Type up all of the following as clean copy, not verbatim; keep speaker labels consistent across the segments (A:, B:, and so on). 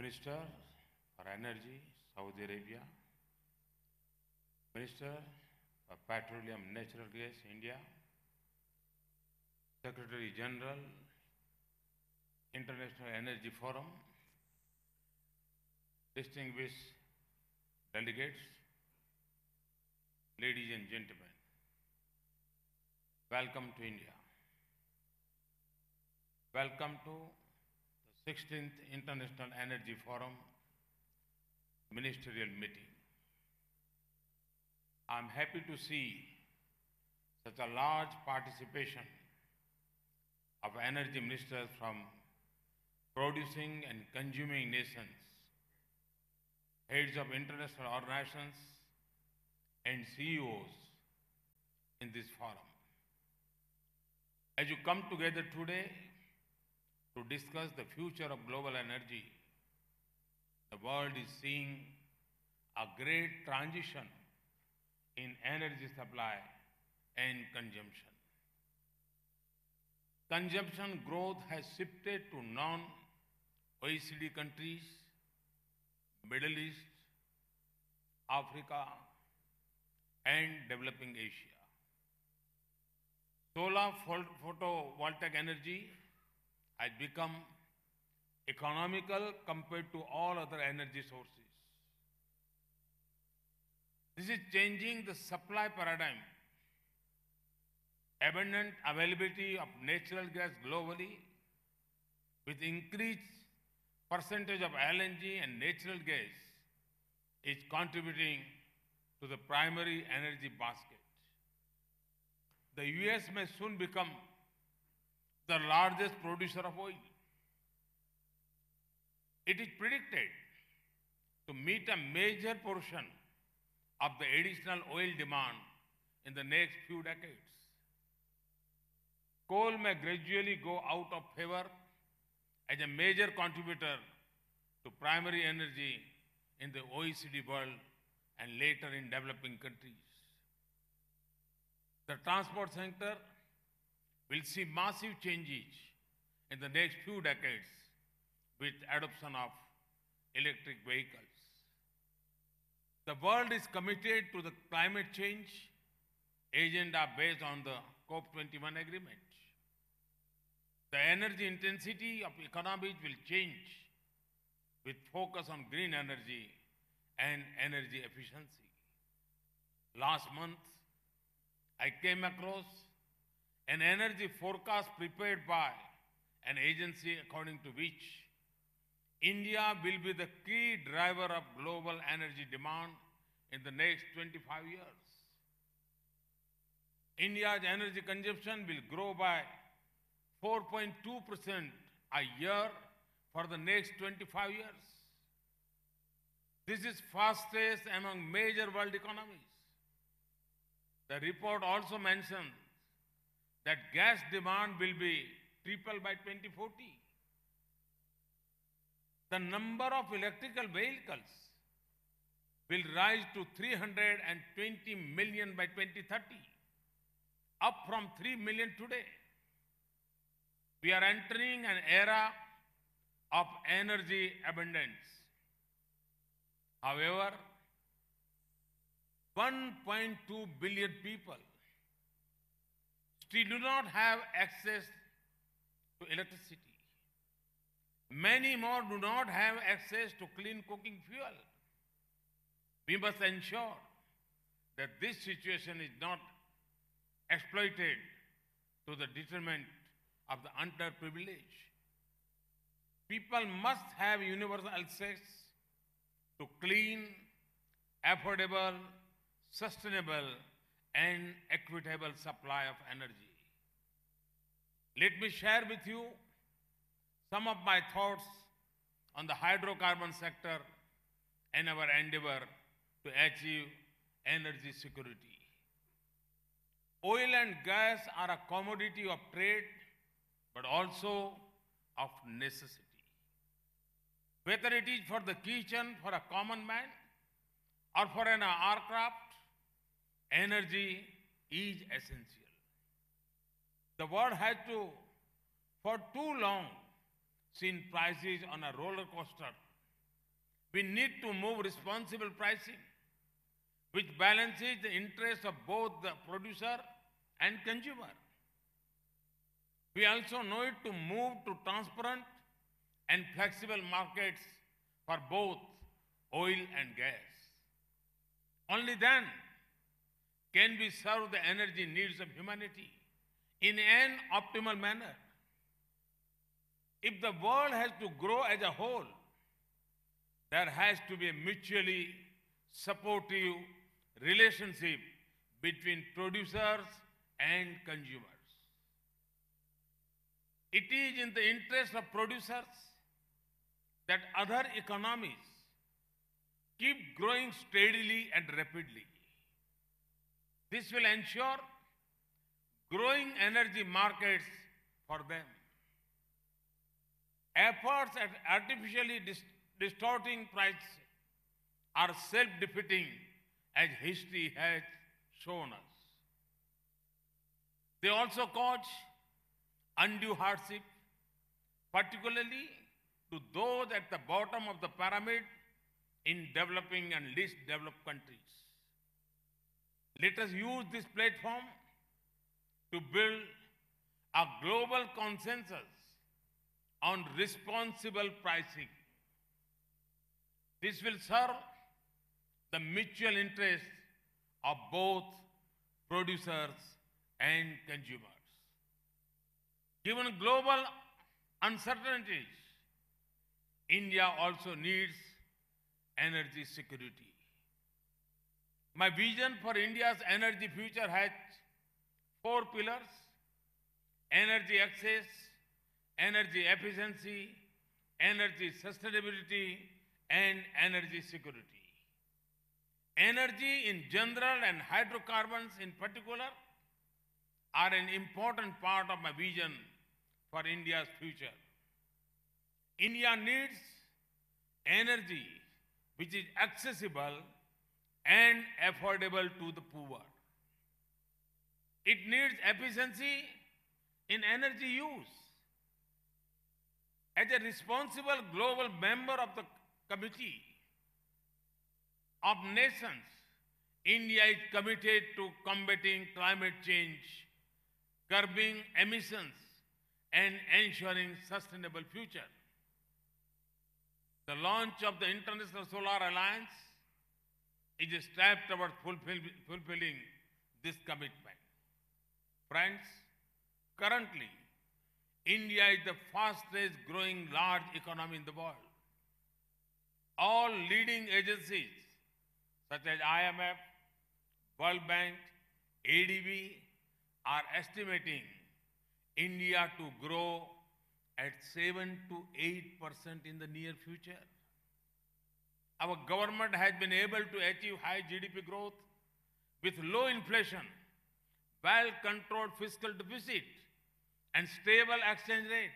A: Minister for Energy, Saudi Arabia, Minister for Petroleum Natural Gas, India, Secretary General, International Energy Forum, distinguished delegates, ladies and gentlemen, welcome to India. Welcome to the 16th International Energy Forum Ministerial Meeting. I am happy to see such a large participation of energy ministers from producing and consuming nations, heads of international organizations, and CEOs in this forum. As you come together today to discuss the future of global energy, the world is seeing a great transition in energy supply and consumption. Consumption growth has shifted to non-OECD countries, Middle East, Africa, and developing Asia. Solar photovoltaic energy has become economical compared to all other energy sources. This is changing the supply paradigm. Abundant availability of natural gas globally, with increased percentage of LNG and natural gas, is contributing to the primary energy basket. The US may soon become the largest producer of oil. It is predicted to meet a major portion of the additional oil demand in the next few decades. Coal may gradually go out of favor as a major contributor to primary energy in the OECD world and later in developing countries. The transport sector will see massive changes in the next few decades with adoption of electric vehicles. The world is committed to the climate change agenda based on the COP21 agreement. The energy intensity of economies will change with focus on green energy and energy efficiency. Last month, I came across an energy forecast prepared by an agency according to which India will be the key driver of global energy demand in the next 25 years. India's energy consumption will grow by 4.2% a year for the next 25 years. This is fastest among major world economies. The report also mentions that gas demand will be triple by 2040. The number of electrical vehicles will rise to 320 million by 2030, up from 3 million today. We are entering an era of energy abundance. However, 1.2 billion people still do not have access to electricity. Many more do not have access to clean cooking fuel. We must ensure that this situation is not exploited to the detriment of the underprivileged. People must have universal access to clean, affordable, sustainable, and equitable supply of energy. Let me share with you some of my thoughts on the hydrocarbon sector and our endeavor to achieve energy security. Oil and gas are a commodity of trade, but also of necessity. Whether it is for the kitchen, for a common man, or for an aircraft, energy is essential. The world has for too long, seen prices on a roller coaster We need to move responsible pricing, which balances the interests of both the producer and consumer. We also need to move to transparent and flexible markets for both oil and gas. Only then can we serve the energy needs of humanity in an optimal manner. If the world has to grow as a whole, there has to be a mutually supportive relationship between producers and consumers. It is in the interest of producers that other economies keep growing steadily and rapidly. This will ensure growing energy markets for them. Efforts at artificially distorting prices are self-defeating, as history has shown us. They also cause undue hardship, particularly to those at the bottom of the pyramid in developing and least developed countries. Let us use this platform to build a global consensus on responsible pricing. This will serve the mutual interests of both producers and consumers. Given global uncertainties, India also needs energy security. My vision for India's energy future has 4 pillars: energy access, energy efficiency, energy sustainability, and energy security. Energy in general and hydrocarbons in particular are an important part of my vision for India's future. India needs energy which is accessible and affordable to the poor. It needs efficiency in energy use. As a responsible global member of the Committee of Nations, India is committed to combating climate change, curbing emissions, and ensuring sustainable future. The launch of the International Solar Alliance is a step towards fulfilling this commitment. Friends, currently, India is the fastest growing large economy in the world. All leading agencies such as IMF, World Bank, ADB are estimating India to grow at 7 to 8% in the near future. Our government has been able to achieve high GDP growth with low inflation, well-controlled fiscal deficit, and stable exchange rate.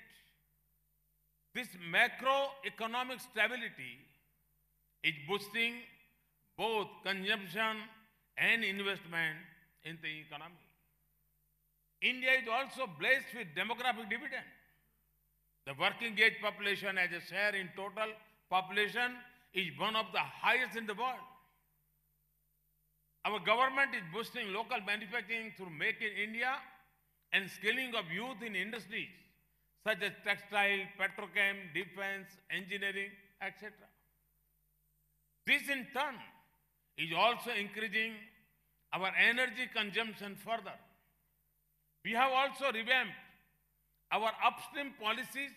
A: This macroeconomic stability is boosting both consumption and investment in the economy. India is also blessed with demographic dividend. The working age population as a share in total population is one of the highest in the world. Our government is boosting local manufacturing through Make in India and skilling of youth in industries such as textile, petrochem, defense, engineering, etc. This in turn is also increasing our energy consumption further. We have also revamped our upstream policies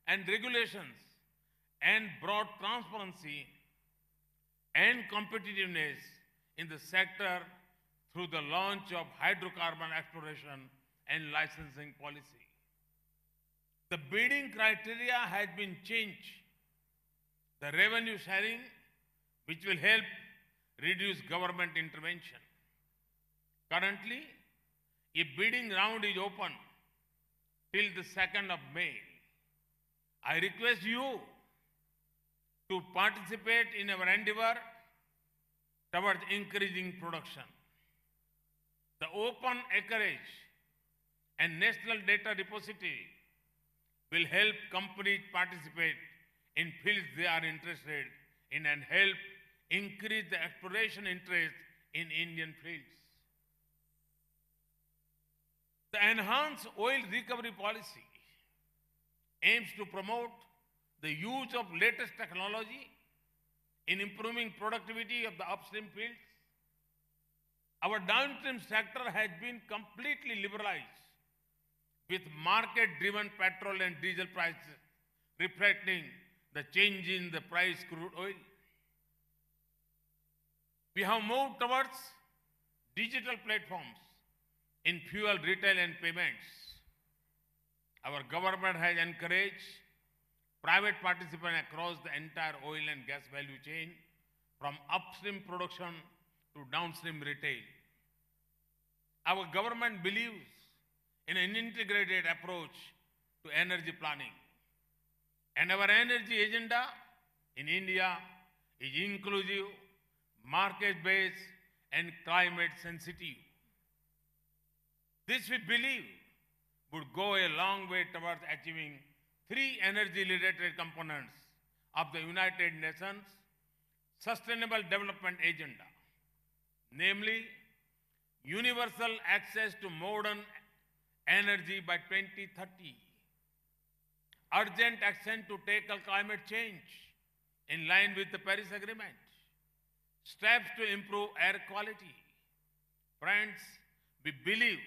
A: and regulations and brought transparency and competitiveness in the sector through the launch of hydrocarbon exploration and licensing policy. The bidding criteria has been changed. The revenue sharing, which will help reduce government intervention. Currently, a bidding round is open till the 2nd of May. I request you to participate in our endeavor towards increasing production. The open acreage and national data repository will help companies participate in fields they are interested in and help increase the exploration interest in Indian fields. The enhanced oil recovery policy aims to promote the use of latest technology in improving productivity of the upstream fields. Our downstream sector has been completely liberalized with market-driven petrol and diesel prices reflecting the change in the price of crude oil. We have moved towards digital platforms in fuel retail and payments. Our government has encouraged private participation across the entire oil and gas value chain, from upstream production to downstream retail. Our government believes in an integrated approach to energy planning. And our energy agenda in India is inclusive, market-based, and climate-sensitive. This, we believe, would go a long way towards achieving three energy-related components of the United Nations Sustainable Development Agenda, namely universal access to modern energy by 2030, urgent action to tackle climate change in line with the Paris Agreement, steps to improve air quality. Friends, we believe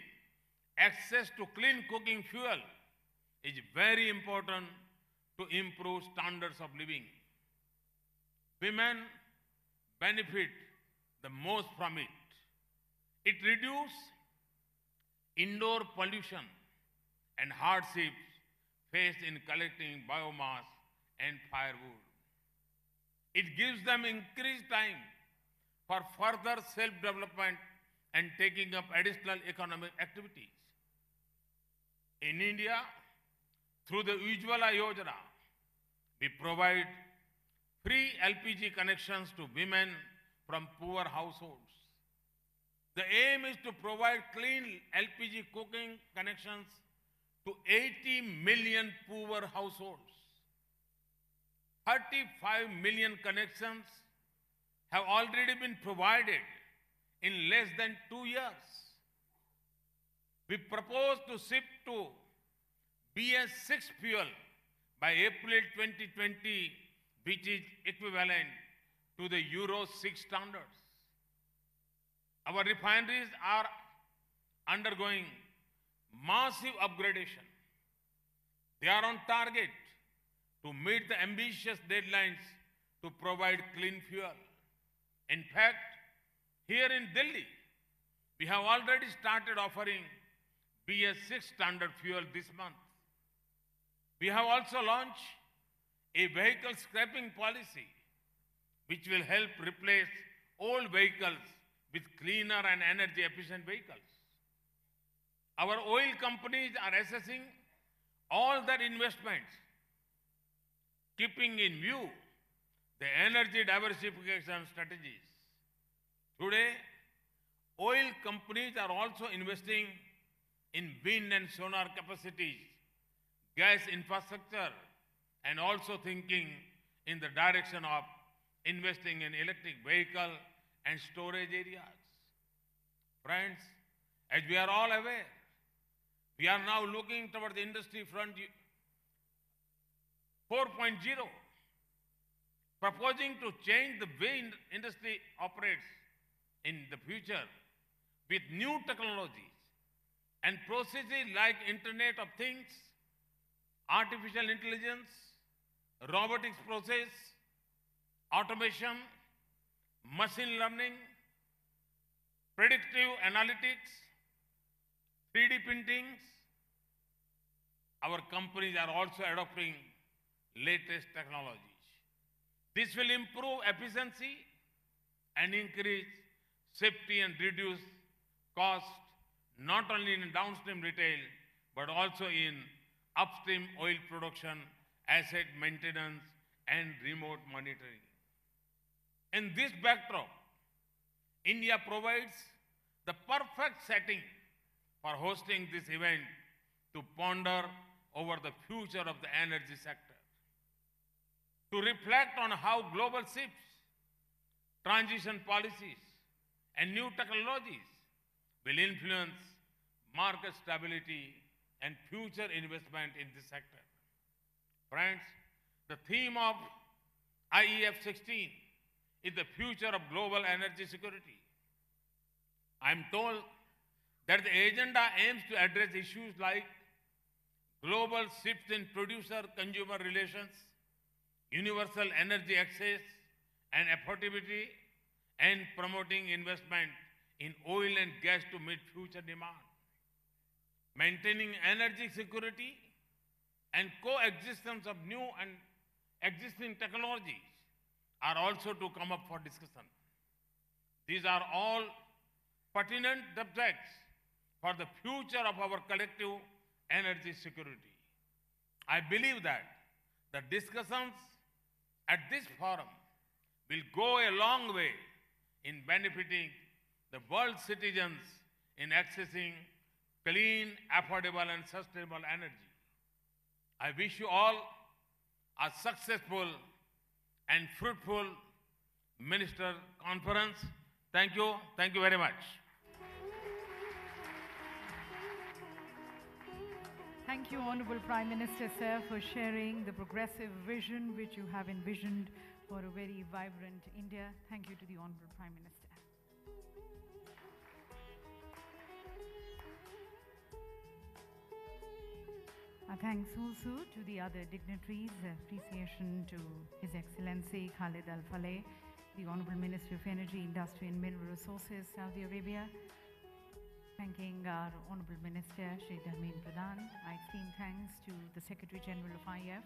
A: access to clean cooking fuel is very important to improve standards of living. Women benefit the most from it. It reduces indoor pollution and hardships faced in collecting biomass and firewood. It gives them increased time for further self-development and taking up additional economic activities. In India, through the Ujjwala Yojana, we provide free LPG connections to women from poor households. The aim is to provide clean LPG cooking connections to 80 million poor households. 35 million connections have already been provided in less than 2 years. We propose to shift to BS6 fuel by April 2020, which is equivalent to the Euro 6 standards. Our refineries are undergoing massive upgradation. They are on target to meet the ambitious deadlines to provide clean fuel. In fact, here in Delhi, we have already started offering BS6 standard fuel this month. We have also launched a vehicle scrapping policy, which will help replace old vehicles with cleaner and energy-efficient vehicles. Our oil companies are assessing all their investments, keeping in view the energy diversification strategies. Today, oil companies are also investing in wind and solar capacities, gas infrastructure, and also thinking in the direction of investing in electric vehicle and storage areas. Friends, as we are all aware, we are now looking towards the industry front 4.0, proposing to change the way industry operates in the future with new technologies and processes like Internet of Things, artificial intelligence, robotics process, automation, machine learning, predictive analytics, 3D printings. Our companies are also adopting latest technologies. This will improve efficiency and increase safety and reduce cost, not only in downstream retail, but also in upstream oil production, asset maintenance, and remote monitoring. In this backdrop, India provides the perfect setting for hosting this event to ponder over the future of the energy sector. to reflect on how global shifts, transition policies, and new technologies will influence market stability and future investment in this sector. Friends, the theme of IEF 16 is the future of global energy security. I'm told that the agenda aims to address issues like global shifts in producer-consumer relations, universal energy access and affordability, and promoting investment in oil and gas to meet future demand. Maintaining energy security and coexistence of new and existing technologies are also to come up for discussion. These are all pertinent subjects for the future of our collective energy security. I believe that the discussions at this forum will go a long way in benefiting the world's citizens in accessing clean, affordable, and sustainable energy. I wish you all a successful and fruitful Minister Conference. Thank you. Thank you very much.
B: Thank you, Honorable Prime Minister, sir, for sharing the progressive vision which you have envisioned for a very vibrant India. Thank you to the Honorable Prime Minister. Our thanks also to the other dignitaries. Appreciation to His Excellency Khalid Al-Faleh, the Honorable Minister of Energy, Industry and Mineral Resources, Saudi Arabia. Thanking our Honorable Minister, Shri Dharmendra Pradhan. Our extreme thanks to the Secretary General of IEF,